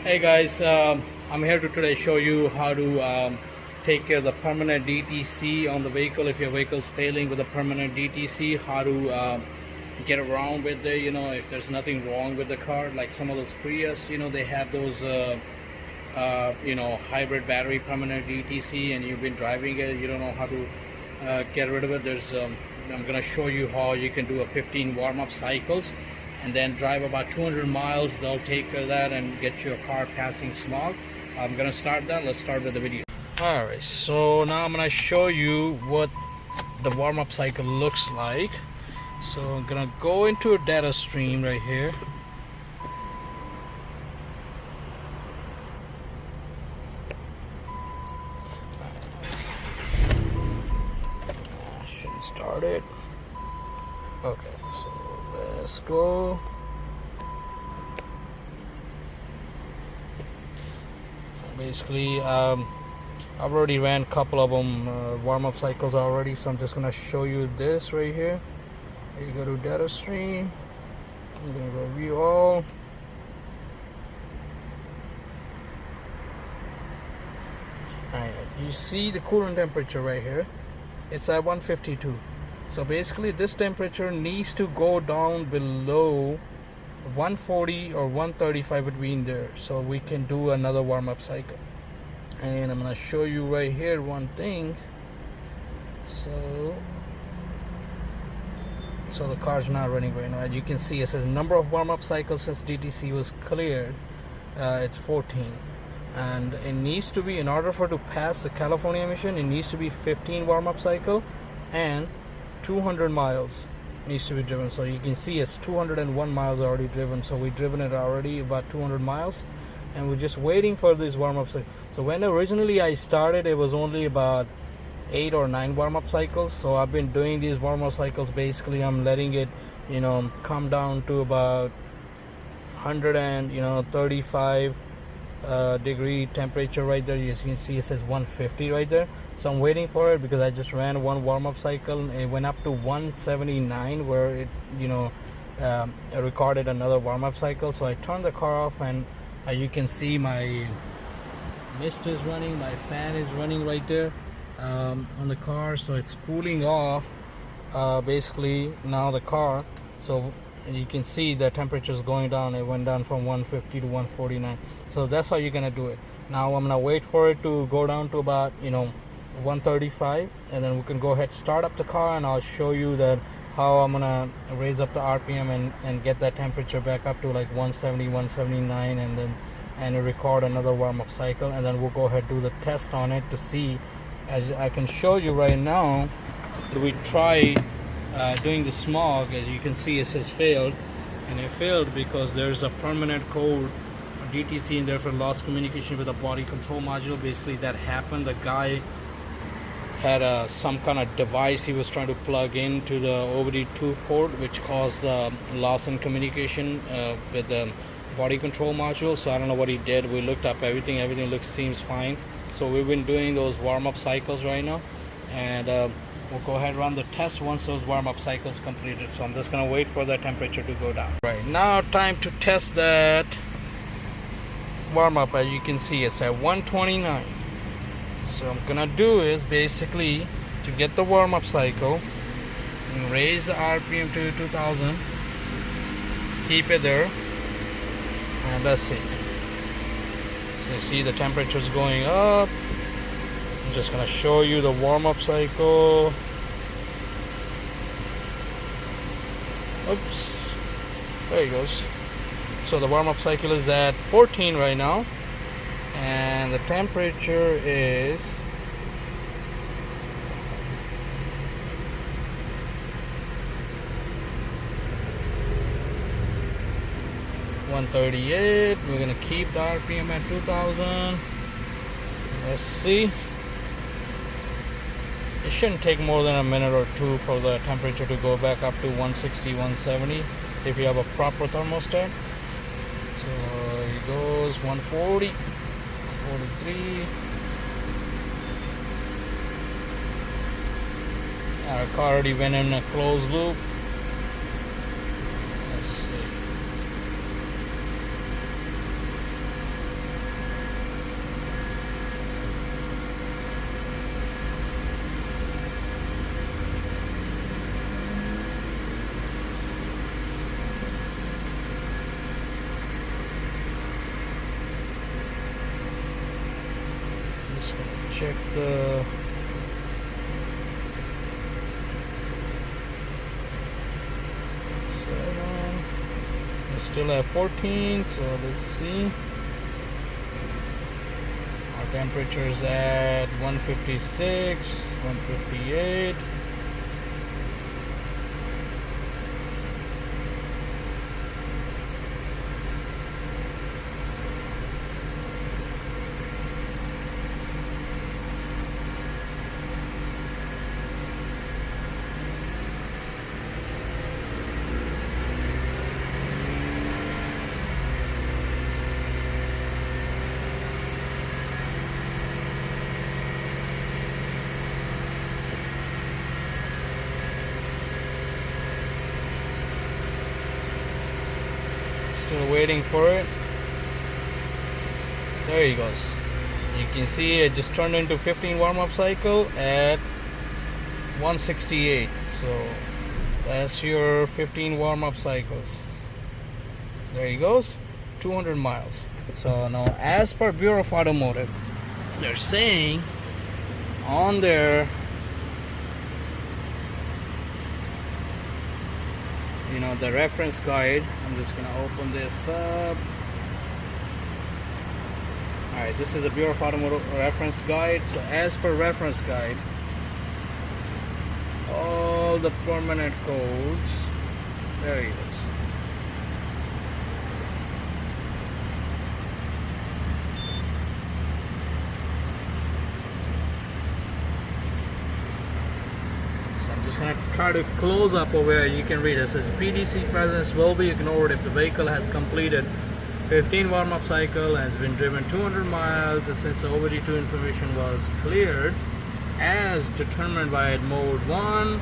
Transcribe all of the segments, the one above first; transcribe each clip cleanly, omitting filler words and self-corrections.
Hey guys, I'm here to today show you how to take care of the permanent DTC on the vehicle. If your vehicle's failing with a permanent DTC, how to get around with it, if there's nothing wrong with the car. Like some of those Prius, they have those hybrid battery permanent DTC, and you've been driving it, you don't know how to get rid of it. I'm gonna show you how you can do a 15 warm-up cycles and then drive about 200 miles. They'll take care of that and get your car passing smog. I'm gonna start that. Let's start with the video. Alright, so now I'm gonna show you what the warm-up cycle looks like. So I'm gonna go into a data stream right here. Shouldn't start it. Okay, so let's go. Basically, I've already ran a couple of them warm-up cycles already, so I'm just gonna show you this right here. You go to data stream. I'm gonna go view all. Alright, you see the coolant temperature right here. It's at 152. So basically this temperature needs to go down below 140 or 135 between there, so we can do another warm-up cycle. And I'm going to show you right here one thing. So the car's not running right now. As you can see, it says number of warm-up cycles since DTC was cleared. It's 14, and it needs to be, in order for it to pass the California emission, it needs to be 15 warm-up cycle and 200 miles needs to be driven. So you can see it's 201 miles already driven. So we've driven it already about 200 miles, and we're just waiting for this warm-up cycle. So when originally I started, it was only about 8 or 9 warm-up cycles. So I've been doing these warm-up cycles. Basically, I'm letting it, come down to about 135 degree temperature right there. As you can see, it says 150 right there. So I'm waiting for it because I just ran one warm-up cycle and it went up to 179, where it recorded another warm-up cycle. So I turned the car off, and you can see my mist is running, my fan is running right there on the car. So it's cooling off basically now the car. So you can see the temperature is going down. It went down from 150 to 149. So that's how you're gonna do it. Now I'm gonna wait for it to go down to about 135, and then we can go ahead, start up the car, and I'll show you that how I'm gonna raise up the RPM and get that temperature back up to like 170, 179, and record another warm-up cycle, and then we'll go ahead do the test on it to see. As I can show you right now, we try doing the smog. As you can see, it says failed, and it failed because there's a permanent code DTC in there for lost communication with a body control module. Basically that happened. The guy had some kind of device he was trying to plug into the OBD2 port, which caused loss in communication with the body control module. So I don't know what he did. We looked up everything seems fine. So we've been doing those warm-up cycles right now, and we'll go ahead and run the test once those warm-up cycles completed. So I'm just gonna wait for the temperature to go down. Right now, time to test that warm-up. As you can see, it's at 129. So I'm gonna do is basically to get the warm-up cycle and raise the RPM to 2000, keep it there, and let's see. So you see the temperature's going up. I'm just gonna show you the warm-up cycle. Oops, there it goes. So the warm-up cycle is at 14 right now, and the temperature is 138. We're gonna keep the RPM at 2000. Let's see. It shouldn't take more than a minute or two for the temperature to go back up to 160, 170 if you have a proper thermostat. So it goes 140, 143. Our car already went in a closed loop. Let's see. check the we still have 14, so let's see. Our temperature is at 156, 158. Still waiting for it. There he goes. You can see it just turned into 15 warm-up cycle at 168. So that's your 15 warm-up cycles. There he goes, 200 miles. So now, as per Bureau of Automotive, they're saying on their, you know, the reference guide. I'm just gonna open this up. Alright, this is the Bureau of Automotive reference guide. So as per reference guide, all the permanent codes, there he is. Going to try to close up over here. You can read it. It says PDC presence will be ignored if the vehicle has completed 15 warm-up cycle and has been driven 200 miles since the OBD2 information was cleared as determined by mode 1,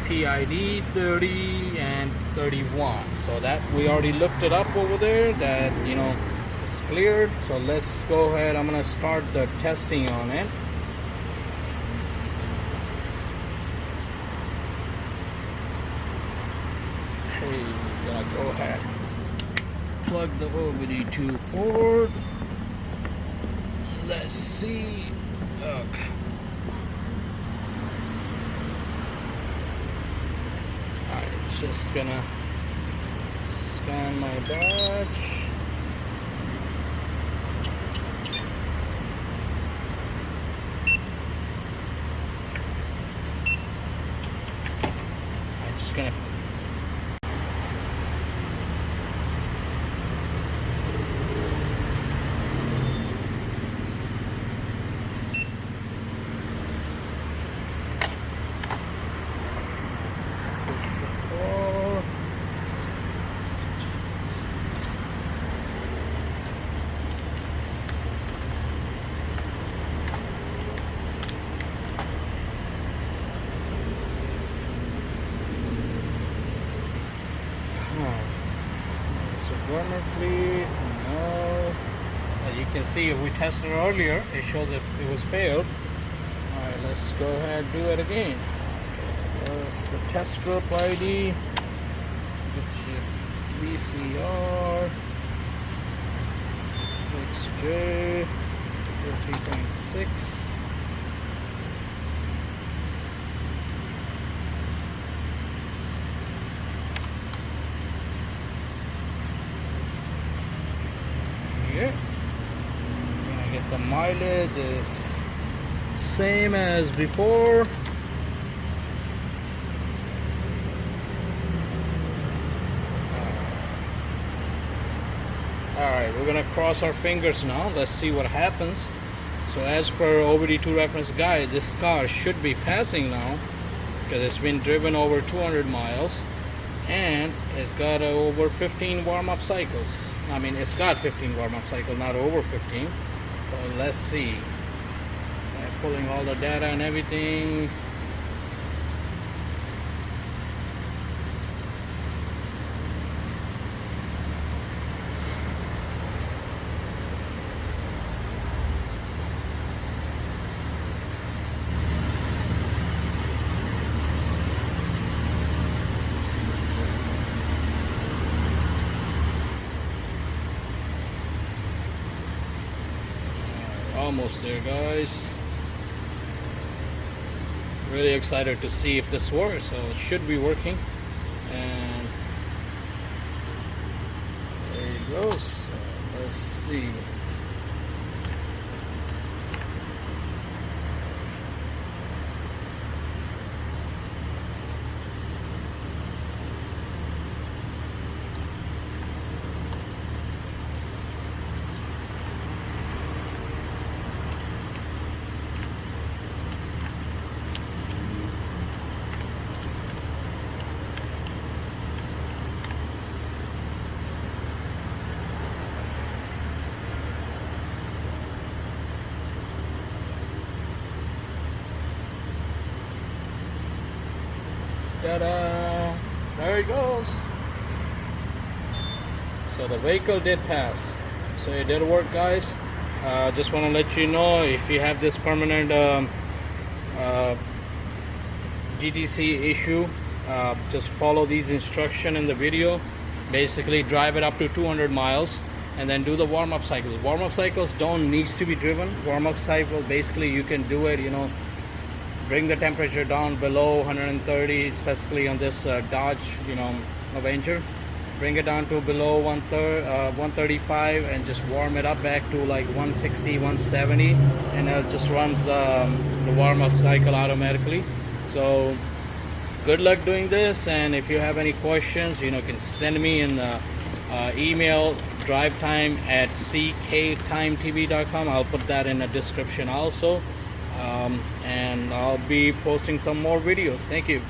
PID 30 and 31. So that we already looked it up over there, that, you know, it's cleared. So let's go ahead. I'm going to start the testing on it. Go ahead, plug the OBD2 port. Let's see. Okay. Alright, just gonna scan my badge. I'm just gonna burner fleet, no. As you can see, if we tested earlier, it shows that it was failed. Alright, let's go ahead and do it again. Okay, that's the test group ID, which is VCR XJ 3.6. Here. We're gonna get the mileage is same as before. Alright, we're gonna cross our fingers now. Let's see what happens. So as per OBD2 reference guide, this car should be passing now because it's been driven over 200 miles and it's got over 15 warm-up cycles. I mean, it's got 15 warm-up cycles, not over 15. So let's see. I'm pulling all the data and everything. Almost there, guys. really excited to see if this works. So it should be working, and there it goes. So let's see. Ta-da! There it goes. So the vehicle did pass. So it did work, guys. Just want to let you know, if you have this permanent GTC issue, just follow these instructions in the video. Basically drive it up to 200 miles and then do the warm-up cycles. Warm-up cycles don't need to be driven. Warm-up cycle, basically you can do it, you know, bring the temperature down below 130, specifically on this Dodge, you know, Avenger. Bring it down to below 135 and just warm it up back to like 160, 170, and it just runs the warm-up cycle automatically. So good luck doing this, and if you have any questions, you know, can send me an email, drivetime@cktimetv.com. I'll put that in the description also. And I'll be posting some more videos. Thank you.